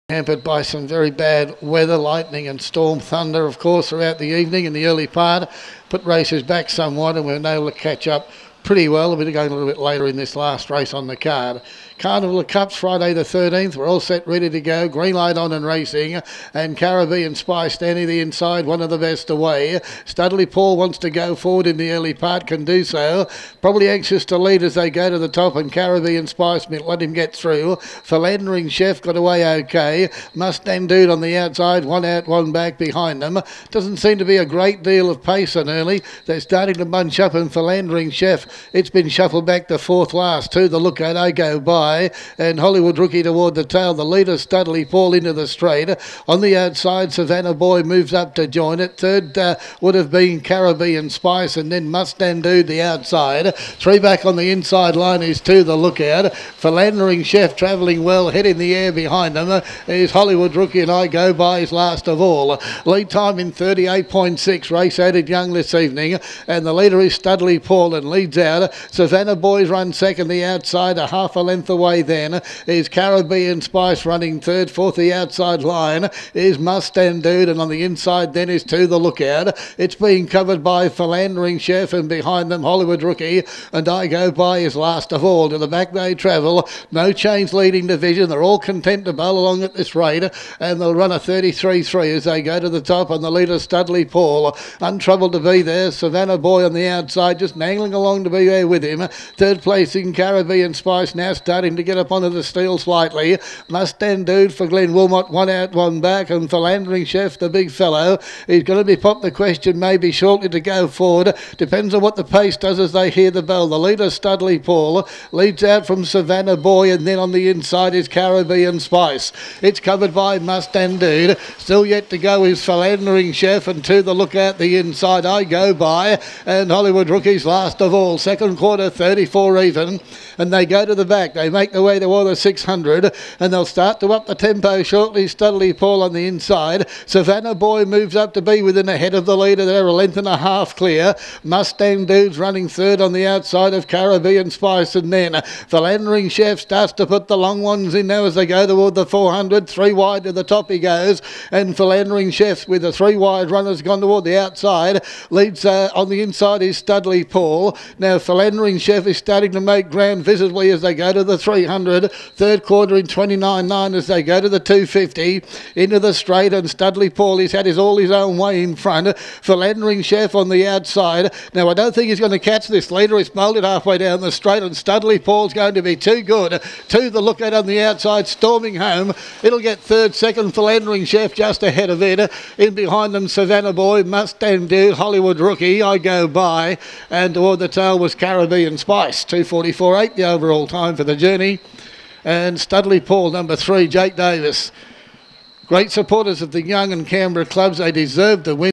Hampered by some very bad weather, lightning and storm thunder, of course, throughout the evening and the early part. Put races back somewhat, and we're able to catch up pretty well. We're going a little bit later in this last race on the card. Carnival of Cups, Friday the 13th. We're all set, ready to go. Green light on and racing. And Caribbean Spy standing the inside, one of the best away. Studley Paul wants to go forward in the early part, can do so. Probably anxious to lead as they go to the top, and Caribbean Spy let him get through. Philandering Chef got away okay. Mustang Dude on the outside, one out, one back behind them. Doesn't seem to be a great deal of pace on early. They're starting to bunch up, and Philandering Chef, it's been shuffled back to fourth last. To the lookout, I go by. And Hollywood Rookie toward the tail. The leader, Studley Paul, into the straight. On the outside, Savannah Boy moves up to join it. Third would have been Caribbean Spice, and then Mustang Dude the outside. Three back on the inside line is To the lookout. Philandering Chef travelling well, head in the air behind them is Hollywood Rookie, and I go by is last of all. Lead time in 38.6. Race added young this evening, and the leader is Studley Paul and leads out. Savannah Boys run second, the outside, a half a length away then is Caribbean Spice running third. Fourth, the outside line is Mustang Dude, and on the inside then is To the lookout. It's being covered by Philandering Chef, and behind them Hollywood Rookie, and I go by is last of all. To the back they travel. No change leading division. They're all content to bowl along at this rate, and they'll run a 33.3 as they go to the top, and the leader Studley Paul untroubled to be there. Savannah Boy on the outside just angling along to be there with him. Third place in Caribbean Spice now starting to get up onto the steel slightly. Mustang Dude for Glenn Wilmot, one out, one back, and Philandering Chef, the big fellow, he's going to be popped the question maybe shortly to go forward. Depends on what the pace does as they hear the bell. The leader, Studley Paul, leads out from Savannah Boy, and then on the inside is Caribbean Spice. It's covered by Mustang Dude. Still yet to go is Philandering Chef, and To the lookout the inside I go by, and Hollywood Rookie's last of all. Second quarter 34 even, and they go to the back. They make their way toward the 600, and they'll start to up the tempo shortly. Studley Paul on the inside. Savannah Boy moves up to be within a head of the leader. They're a length and a half clear. Mustang Dude's running third on the outside of Caribbean Spice, and then Philandering Chef starts to put the long ones in now as they go toward the 400. Three wide to the top he goes, and Philandering Chef with the three wide runners gone toward the outside. Leads on the inside is Studley Paul. Now Philandering Chef is starting to make ground visibly as they go to the 300. Third quarter in 29.9 as they go to the 250 into the straight, and Studley Paul, he's had all his own way in front. Philandering Chef on the outside. Now I don't think he's going to catch this leader. He's bowled it halfway down the straight, and Studley Paul's going to be too good. To the lookout on the outside, storming home. It'll get third, second Philandering Chef just ahead of it. In behind them Savannah Boy, Mustang Dude, Hollywood Rookie, I go by, and toward the tail was Caribbean Spice. 2:44.8 the overall time for the journey. And Studley Paul, number 3, Jake Davis. Great supporters of the Young and Canberra clubs. They deserve the win.